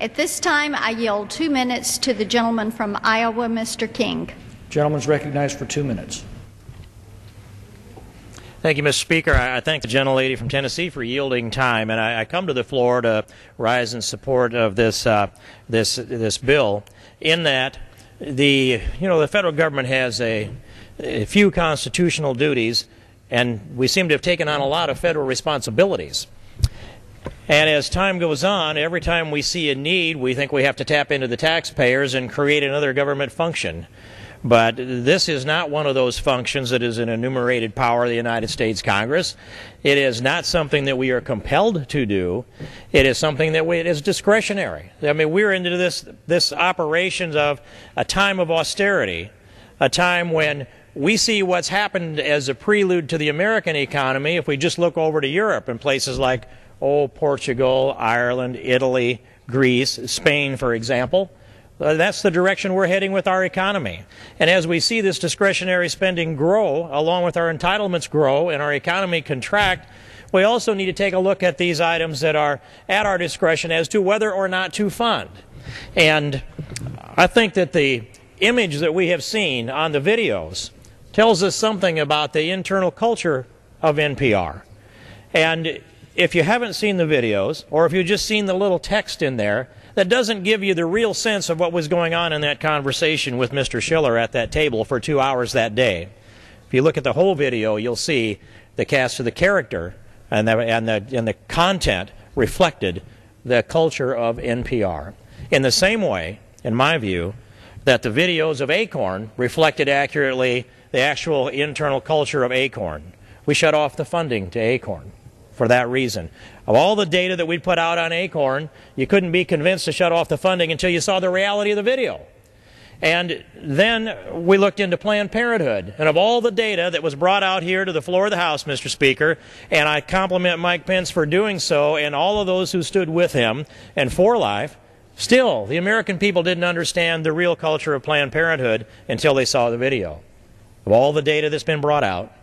At this time, I yield 2 minutes to the gentleman from Iowa, Mr. King. Gentleman's recognized for 2 minutes. Thank you, Mr. Speaker. I thank the gentlelady from Tennessee for yielding time, and I come to the floor to rise in support of this bill. In that, the federal government has a few constitutional duties, and we seem to have taken on a lot of federal responsibilities. And as time goes on, every time we see a need, we think we have to tap into the taxpayers and create another government function. But this is not one of those functions that is an enumerated power of the United States Congress. It is not something that we are compelled to do. It is something that is discretionary. I mean, we're into this operations of a time of austerity, a time when we see what's happened as a prelude to the American economy if we just look over to Europe and places like, Portugal, Ireland, Italy, Greece, Spain, for example. That's the direction we're heading with our economy. And as we see this discretionary spending grow, along with our entitlements grow and our economy contract, we also need to take a look at these items that are at our discretion as to whether or not to fund. And I think that the image that we have seen on the videos tells us something about the internal culture of NPR. And if you haven't seen the videos, or if you've just seen the little text in there, that doesn't give you the real sense of what was going on in that conversation with Mr. Schiller at that table for 2 hours that day. If you look at the whole video, you'll see the cast of the character and the content reflected the culture of NPR. In the same way, in my view, that the videos of Acorn reflected accurately the actual internal culture of Acorn. We shut off the funding to Acorn for that reason. Of all the data that we put out on Acorn, you couldn't be convinced to shut off the funding until you saw the reality of the video. And then we looked into Planned Parenthood. And of all the data that was brought out here to the floor of the House, Mr. Speaker, and I compliment Mike Pence for doing so and all of those who stood with him and for life, still, the American people didn't understand the real culture of Planned Parenthood until they saw the video. Of all the data that's been brought out,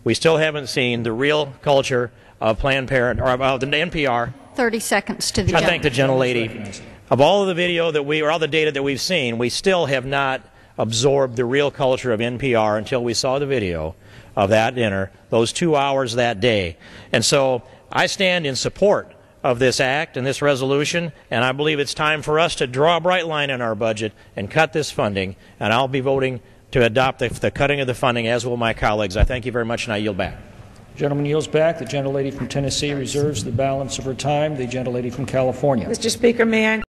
we still haven't seen the real culture of Planned Parenthood, or of the NPR. 30 seconds to the gentleman. I thank the gentlelady. Of all of the video that or all the data that we've seen, we still have not absorbed the real culture of NPR until we saw the video of that dinner, those 2 hours that day. And so I stand in support of this act and this resolution, and I believe it's time for us to draw a bright line in our budget and cut this funding, and I'll be voting to adopt the cutting of the funding, as will my colleagues. I thank you very much, and I yield back. The gentleman yields back. The gentlelady from Tennessee reserves the balance of her time. The gentlelady from California. Mr. Speaker, may I